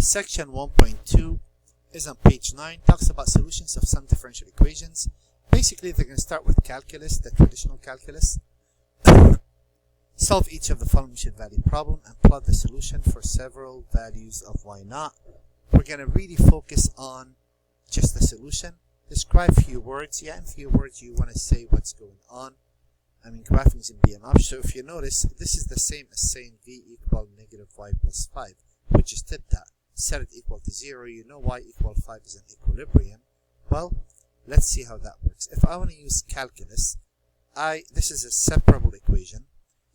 Section 1.2 is on page 9, talks about solutions of some differential equations. Basically, they're going to start with calculus, the traditional calculus, solve each of the following initial value problem, and plot the solution for several values of y naught. We're going to really focus on just the solution. Describe few words. Yeah, in few words, you want to say what's going on. I mean, graphing is going to be an option. So if you notice, this is the same as saying v equal negative y plus 5. We just did that. Set it equal to 0. You know y equal 5 is an equilibrium. Well, let's see how that works. If I want to use calculus, this is a separable equation.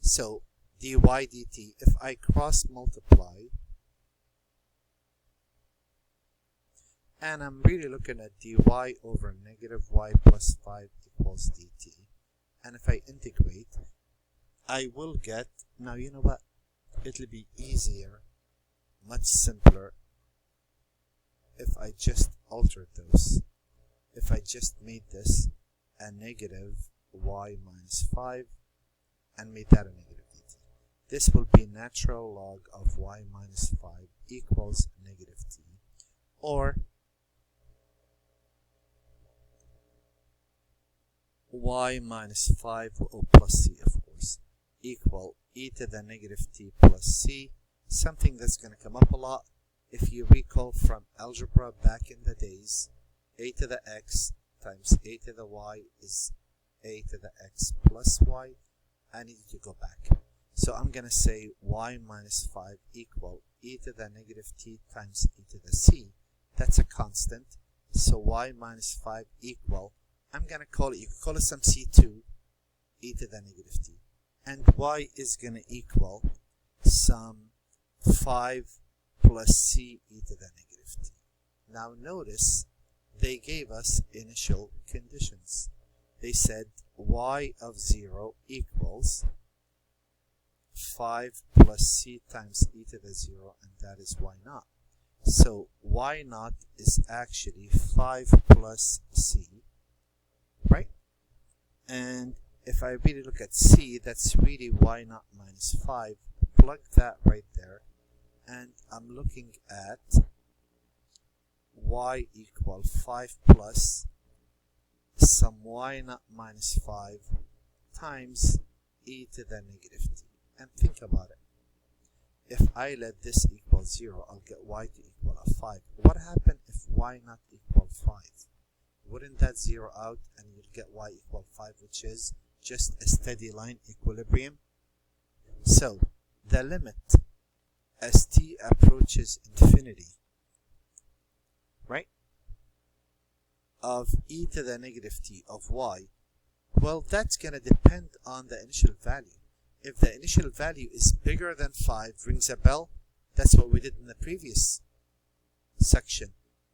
So dy dt, if I cross multiply, and I'm really looking at dy over negative y plus 5 equals dt. And if I integrate, I will get, now you know what, it'll be easier, much simpler, if I just altered those. If I just made this a negative y minus 5 and made that a negative dt. This will be natural log of y minus 5 equals negative t, or y minus 5, or plus c of course, equal e to the negative t plus c, something that's going to come up a lot. If you recall from algebra back in the days, a to the x times a to the y is a to the x plus y. I need to go back. So I'm going to say y minus 5 equal e to the negative t times e to the c. That's a constant. So y minus 5 equal, I'm going to call it, you can call it some c2, e to the negative t. And y is going to equal some 5 plus c e to the negative t. Now notice, they gave us initial conditions. They said y of 0 equals 5 plus c times e to the 0, and that is y naught. So y naught is actually 5 plus c, right? And if I really look at c, that's really y naught minus 5. Plug that right there, and I'm looking at y equal 5 plus some y naught minus 5 times e to the negative t. And think about it. If I let this equal 0, I'll get y to equal a 5. What happened if y naught equal 5? Wouldn't that zero out and you'll get y equal 5, which is just a steady line equilibrium? So the limit as t approaches infinity, right, of e to the negative t of y, well, that's going to depend on the initial value. If the initial value is bigger than 5, rings a bell. That's what we did in the previous section.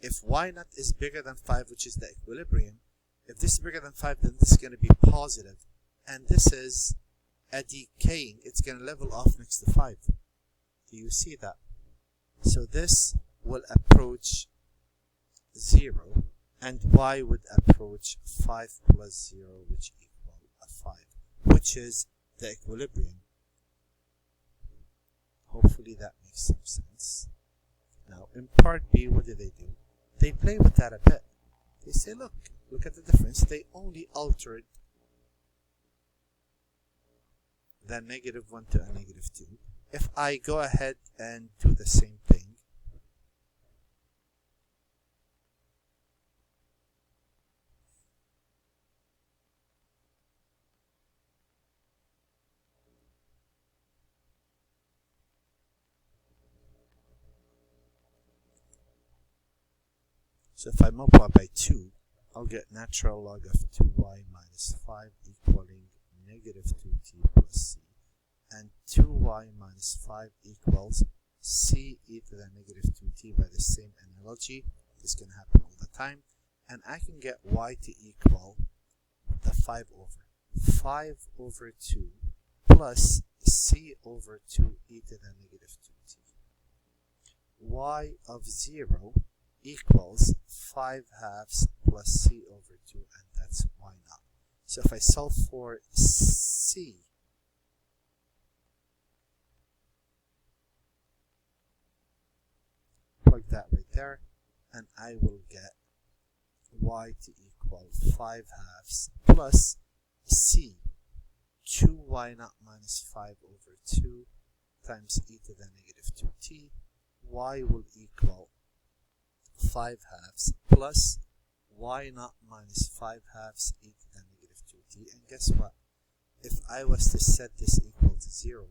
If y naught is bigger than 5, which is the equilibrium, if this is bigger than 5, then this is going to be positive. And this is a decaying. It's going to level off next to 5. Do you see that? So this will approach 0, and y would approach 5 plus 0, which equal a 5, which is the equilibrium. Hopefully that makes some sense. Now, in part B, what do? They play with that a bit. They say, look at the difference. They only altered the negative 1 to a negative 2. If I go ahead and do the same thing, so if I multiply by 2, I'll get natural log of 2y minus 5 equaling negative 2t plus c. And 2y minus 5 equals c e to the negative 2t by the same analogy. This can happen all the time. And I can get y to equal the 5 over 2 plus c over 2 e to the negative 2t. Y of 0 equals 5 halves plus c over 2, and that's y naught. So if I solve for c, there, and I will get y to equal 5/2 plus c 2y naught minus 5 over 2 times e to the negative 2t. Y will equal 5/2 plus y naught minus 5/2 e to the negative 2t. And guess what? If I was to set this equal to 0,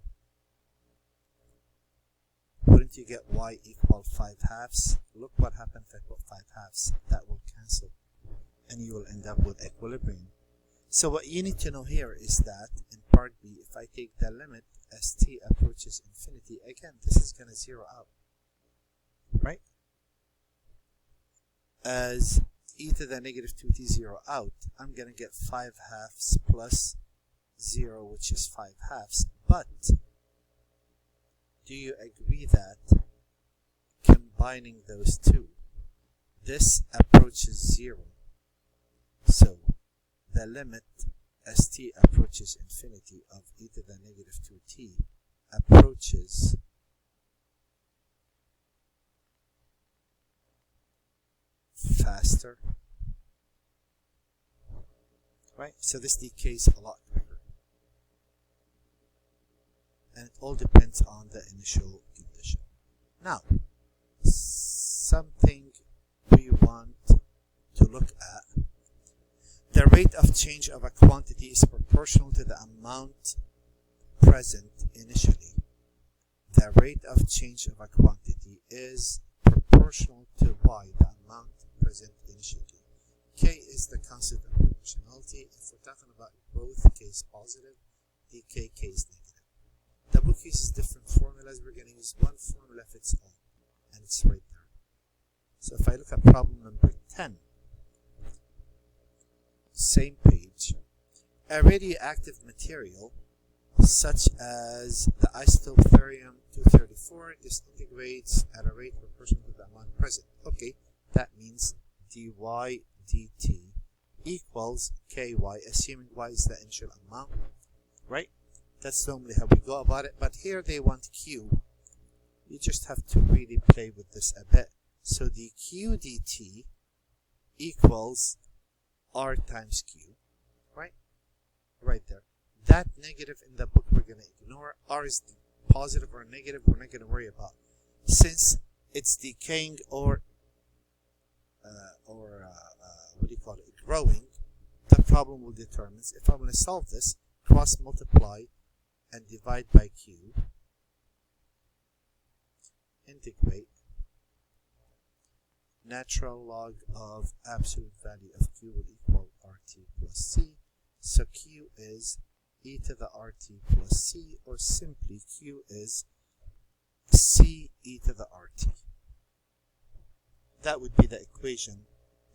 wouldn't you get y equal 5/2? Look what happened if I put 5/2. That will cancel, and you will end up with equilibrium. So what you need to know here is that in part B, if I take the limit as t approaches infinity, again, this is going to zero out, right? As e to the negative 2t zero out, I'm going to get 5/2 plus 0, which is 5/2. But do you agree that combining those two, this approaches 0? So the limit as t approaches infinity of e to the negative 2t approaches faster, right? So this decays a lot quicker. And it all depends on the initial condition. Now, something we want to look at. The rate of change of a quantity is proportional to the amount present initially. The rate of change of a quantity is proportional to y, the amount present initially. K is the constant of proportionality. If we're talking about growth, K is positive, decay, K is negative. The book uses different formulas. We're going to use one formula fits all, and it's right there. So if I look at problem number 10, same page, a radioactive material such as the isotope thorium-234 disintegrates at a rate proportional to the amount present. Okay, that means dy dt equals ky, assuming y is the initial amount, right? That's normally how we go about it, but here they want q. You just have to really play with this a bit. So the q dt equals r times q, right? Right there. That negative in the book we're going to ignore. R is positive or negative, we're not going to worry about. Since it's decaying or what do you call it, growing, the problem will determine. If I'm going to solve this, cross multiply and divide by q, integrate natural log of absolute value of q will equal rt plus c. So q is e to the rt plus c, or simply q is c e to the rt. That would be the equation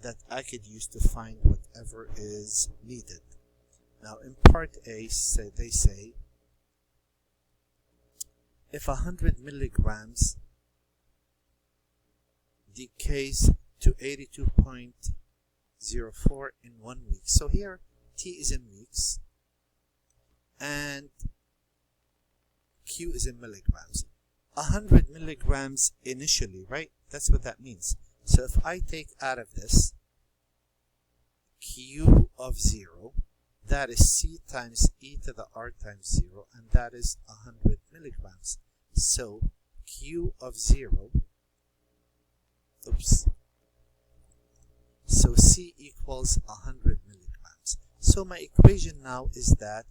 that I could use to find whatever is needed. Now in part A, they say if 100 milligrams decays to 82.04 in 1 week. So here T is in weeks and Q is in milligrams. 100 milligrams initially, right? That's what that means. So if I take out of this Q of 0, that is C times e to the r times 0, and that is 100 milligrams. So Q of 0, so C equals 100 milligrams. So my equation now is that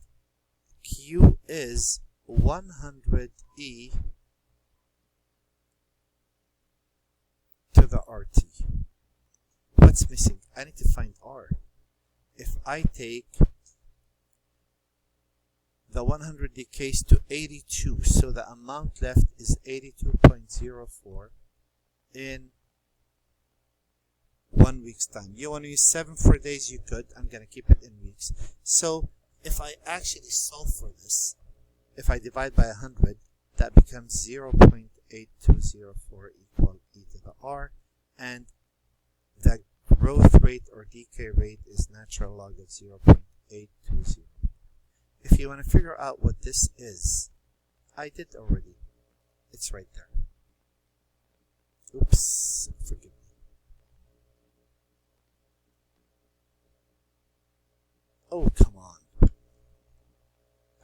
Q is 100 e to the RT. What's missing? I need to find R. If I take the 100 decays to 82, so the amount left is 82.04 in 1 week's time. You want to use 7 for days, you could. I'm going to keep it in weeks. So if I actually solve for this, if I divide by 100, that becomes 0.8204 equal e to the r, and the growth rate or decay rate is natural log of 0.820. If you want to figure out what this is, I did already. It's right there. Oops, forgot Oh, come on.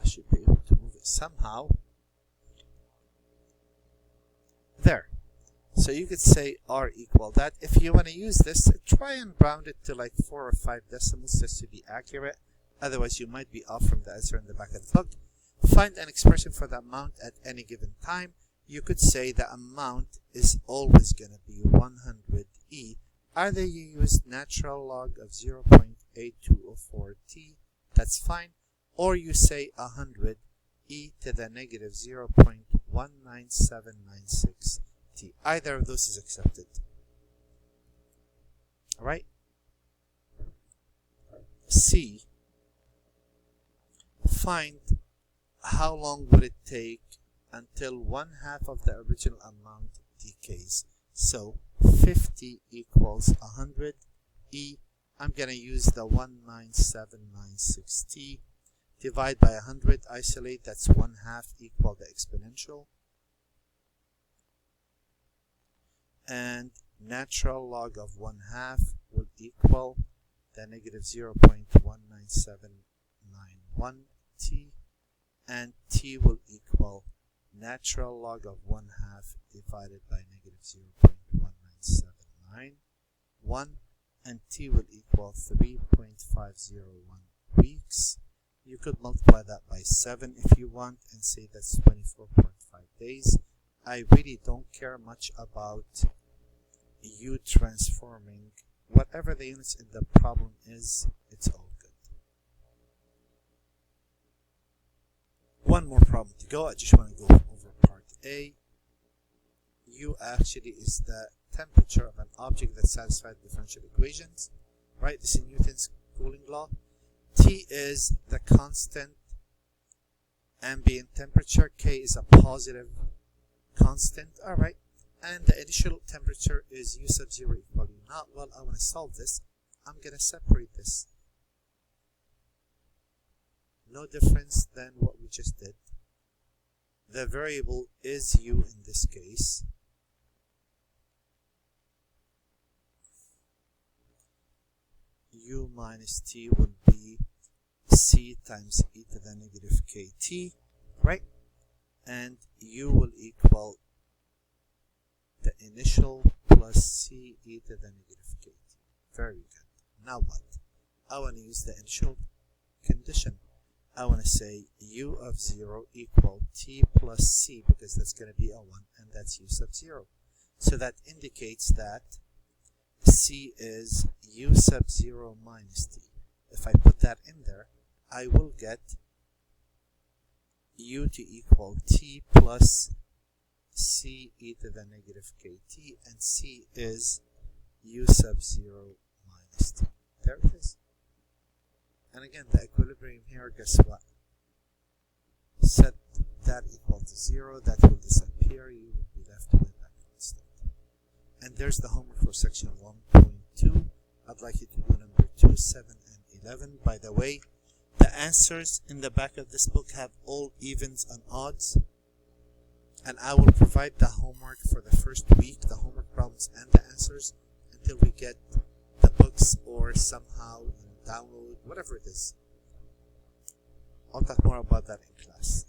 I should be able to move it somehow. There. So you could say R equal that. If you want to use this, try and round it to like 4 or 5 decimals just to be accurate. Otherwise, you might be off from the answer in the back of the book. Find an expression for the amount at any given time. You could say the amount is always going to be 100e. Either you use natural log of 0.8204t, that's fine, or you say 100 e to the negative 0.19796t. Either of those is accepted. Alright? C. Find how long would it take until 1/2 of the original amount decays. So 50 equals 100 e. I'm going to use the 19796t. Divide by 100, isolate, that's 1/2 equal the exponential. And natural log of 1/2 will equal the negative 0.19791t. And t will equal natural log of 1/2 divided by negative 0.19791. And t will equal 3.501 weeks. You could multiply that by 7 if you want and say that's 24.5 days. I really don't care much about you transforming whatever the units in the problem is. It's all good. One more problem to go. I just want to go over part A. U actually is the temperature of an object that satisfies differential equations. Right? This is Newton's cooling law. T is the constant ambient temperature. K is a positive constant. Alright. And the initial temperature is U sub 0 equal U naught. Well, I want to solve this. I'm going to separate this. No difference than what we just did. The variable is U in this case. U minus T will be C times e to the negative kt, right? And U will equal the initial plus C e to the negative kt. Very good. Now what? I want to use the initial condition. I want to say U of 0 equal T plus C, because that's going to be a 1, and that's U sub 0. So that indicates that C is U sub 0 minus T. If I put that in there, I will get U to equal T plus C e to the negative kt, and C is U sub 0 minus T. There it is. And again, the equilibrium here, guess what? Set that equal to 0, that will disappear, you will be left with that constant. And there's the homework for section 1.2. I'd like you to do number 2, 7, and 11. By the way, the answers in the back of this book have all evens and odds. And I will provide the homework for the first week, the homework problems and the answers, until we get the books or somehow download, whatever it is. I'll talk more about that in class.